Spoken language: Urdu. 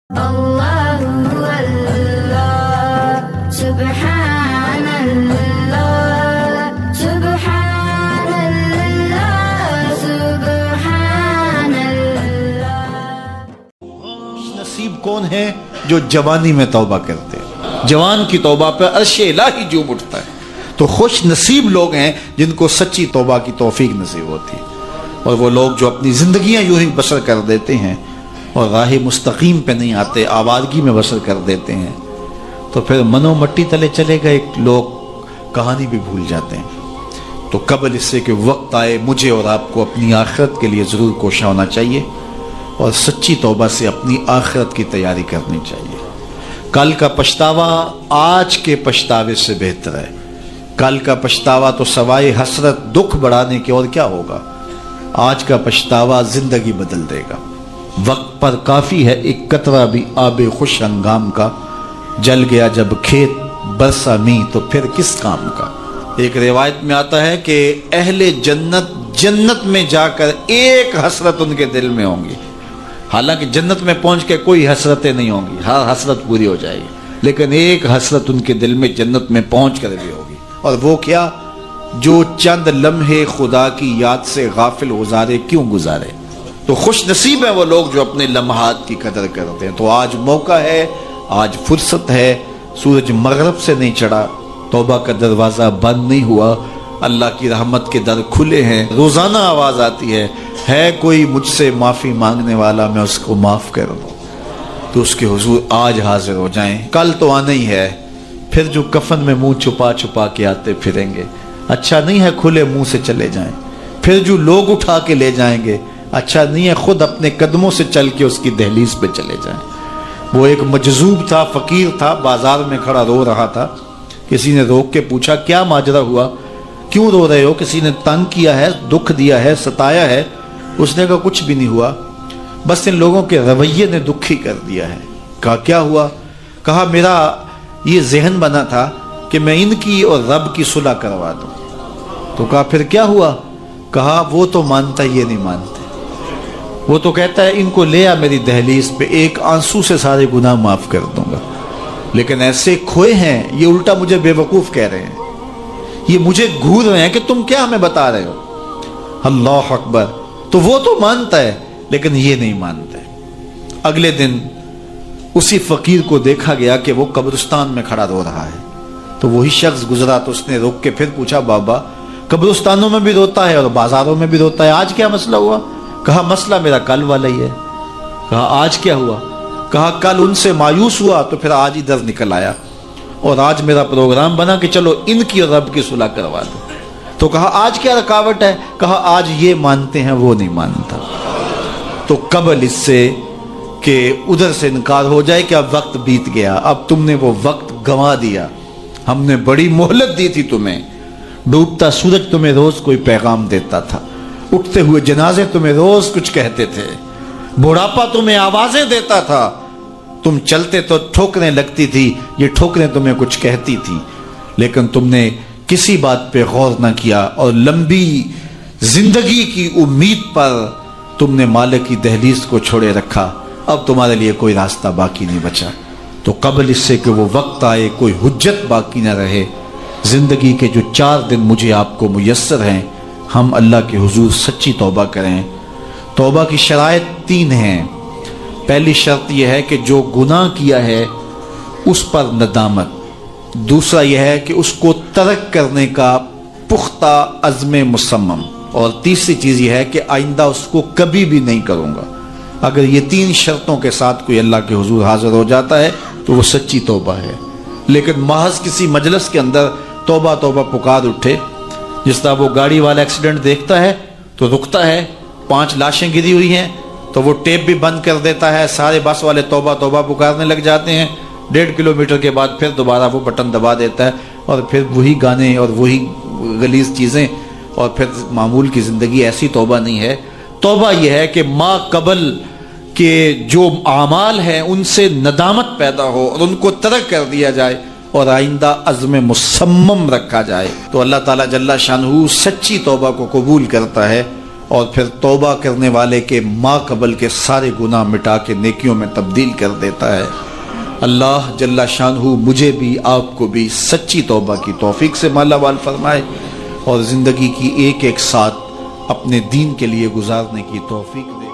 اللہ اللہ سبحان اللہ سبحان اللہ سبحان اللہ۔ نصیب کون ہے جو جوانی میں توبہ کرتے ہیں؟ جوان کی توبہ پہ عرش الہی جھوم اٹھتا ہے۔ تو خوش نصیب لوگ ہیں جن کو سچی توبہ کی توفیق نصیب ہوتی ہے، اور وہ لوگ جو اپنی زندگیاں یوں ہی بسر کر دیتے ہیں اور راہ مستقیم پہ نہیں آتے، آوارگی میں بسر کر دیتے ہیں، تو پھر منو مٹی تلے چلے گئے لوگ کہانی بھی بھول جاتے ہیں۔ تو قبل اس سے کہ وقت آئے مجھے اور آپ کو اپنی آخرت کے لیے ضرور کوشاں ہونا چاہیے، اور سچی توبہ سے اپنی آخرت کی تیاری کرنی چاہیے۔ کل کا پچھتاوا آج کے پچھتاوے سے بہتر ہے۔ کل کا پچھتاوا تو سوائے حسرت دکھ بڑھانے کے اور کیا ہوگا؟ آج کا پچھتاوا زندگی بدل دے گا۔ وقت پر کافی ہے ایک قطرہ بھی آب خوش ہنگام کا، جل گیا جب کھیت برسا می تو پھر کس کام کا۔ ایک روایت میں آتا ہے کہ اہل جنت جنت میں جا کر ایک حسرت ان کے دل میں ہوں گی، حالانکہ جنت میں پہنچ کے کوئی حسرتیں نہیں ہوں گی، ہر حسرت پوری ہو جائے گی، لیکن ایک حسرت ان کے دل میں جنت میں پہنچ کر بھی ہوگی، اور وہ کیا؟ جو چند لمحے خدا کی یاد سے غافل گزارے کیوں گزارے۔ تو خوش نصیب ہیں وہ لوگ جو اپنے لمحات کی قدر کرتے ہیں۔ تو آج موقع ہے، آج فرصت ہے، سورج مغرب سے نہیں چڑھا، توبہ کا دروازہ بند نہیں ہوا، اللہ کی رحمت کے در کھلے ہیں، روزانہ آواز آتی ہے کوئی مجھ سے معافی مانگنے والا میں اس کو معاف کر دوں، تو اس کے حضور آج حاضر ہو جائیں۔ کل تو آنا ہی ہے، پھر جو کفن میں منہ چھپا چھپا کے آتے پھریں گے، اچھا نہیں ہے کھلے منہ سے چلے جائیں۔ پھر جو لوگ اٹھا کے لے جائیں گے، اچھا نہیں ہے خود اپنے قدموں سے چل کے اس کی دہلیز پہ چلے جائیں۔ وہ ایک مجذوب تھا، فقیر تھا، بازار میں کھڑا رو رہا تھا، کسی نے روک کے پوچھا کیا ماجرا ہوا، کیوں رو رہے ہو؟ کسی نے تنگ کیا ہے، دکھ دیا ہے، ستایا ہے؟ اس نے کہا کچھ بھی نہیں ہوا، بس ان لوگوں کے رویے نے دکھی کر دیا ہے۔ کہا کیا ہوا؟ کہا میرا یہ ذہن بنا تھا کہ میں ان کی اور رب کی صلح کروا دوں۔ تو کہا پھر کیا ہوا؟ کہا وہ تو مانتا یہ نہیں مانتے، وہ تو کہتا ہے ان کو لے آ میری دہلیز پہ، ایک آنسو سے سارے گناہ معاف کر دوں گا، لیکن ایسے کھوئے ہیں یہ الٹا مجھے بے وقوف کہہ رہے ہیں، یہ مجھے گھور رہے ہیں کہ تم کیا ہمیں بتا رہے ہو۔ اللہ اکبر۔ تو وہ تو مانتا ہے لیکن یہ نہیں مانتا ہے۔ اگلے دن اسی فقیر کو دیکھا گیا کہ وہ قبرستان میں کھڑا رو رہا ہے، تو وہی شخص گزرا تو اس نے رک کے پھر پوچھا بابا قبرستانوں میں بھی روتا ہے اور بازاروں میں بھی روتا ہے، آج کیا مسئلہ ہوا؟ کہا مسئلہ میرا کل والا ہی ہے۔ کہا آج کیا ہوا؟ کہا کل ان سے مایوس ہوا تو پھر آج ادھر نکل آیا، اور آج میرا پروگرام بنا کہ چلو ان کی اور رب کی صلح کروا دو۔ تو کہا آج کیا رکاوٹ ہے؟ کہا آج یہ مانتے ہیں وہ نہیں مانتا۔ تو قبل اس سے کہ ادھر سے انکار ہو جائے کہ اب وقت بیت گیا، اب تم نے وہ وقت گنوا دیا، ہم نے بڑی مہلت دی تھی تمہیں، ڈوبتا سورج تمہیں روز کوئی پیغام دیتا تھا، اٹھتے ہوئے جنازے تمہیں روز کچھ کہتے تھے، بڑھاپا تمہیں آوازیں دیتا تھا، تم چلتے تو ٹھوکریں لگتی تھی، یہ ٹھوکریں تمہیں کچھ کہتی تھی، لیکن تم نے کسی بات پہ غور نہ کیا، اور لمبی زندگی کی امید پر تم نے مالک کی دہلیز کو چھوڑے رکھا، اب تمہارے لیے کوئی راستہ باقی نہیں بچا۔ تو قبل اس سے کہ وہ وقت آئے کوئی حجت باقی نہ رہے، زندگی کے جو 4 دن مجھے آپ کو میسر ہیں، ہم اللہ کے حضور سچی توبہ کریں۔ توبہ کی شرائط 3 ہیں۔ پہلی شرط یہ ہے کہ جو گناہ کیا ہے اس پر ندامت، دوسرا یہ ہے کہ اس کو ترک کرنے کا پختہ عزم مصمم، اور تیسری چیز یہ ہے کہ آئندہ اس کو کبھی بھی نہیں کروں گا۔ اگر یہ 3 شرطوں کے ساتھ کوئی اللہ کے حضور حاضر ہو جاتا ہے تو وہ سچی توبہ ہے۔ لیکن محض کسی مجلس کے اندر توبہ توبہ پکار اٹھے، جس طرح وہ گاڑی والا ایکسیڈنٹ دیکھتا ہے تو رکتا ہے، 5 لاشیں گری ہوئی ہیں تو وہ ٹیپ بھی بند کر دیتا ہے، سارے بس والے توبہ توبہ پکارنے لگ جاتے ہیں، 1.5 کلومیٹر کے بعد پھر دوبارہ وہ بٹن دبا دیتا ہے، اور پھر وہی گانے اور وہی غلیظ چیزیں، اور پھر معمول کی زندگی۔ ایسی توبہ نہیں ہے۔ توبہ یہ ہے کہ ما قبل کہ جو اعمال ہیں ان سے ندامت پیدا ہو اور ان کو ترک کر دیا جائے، اور آئندہ عزم مصمم رکھا جائے، تو اللہ تعالیٰ جل شانہ سچی توبہ کو قبول کرتا ہے اور پھر توبہ کرنے والے کے ما قبل کے سارے گناہ مٹا کے نیکیوں میں تبدیل کر دیتا ہے۔ اللہ جل شانہ مجھے بھی آپ کو بھی سچی توبہ کی توفیق سے مالا مال فرمائے اور زندگی کی ایک ایک ساتھ اپنے دین کے لیے گزارنے کی توفیق دے۔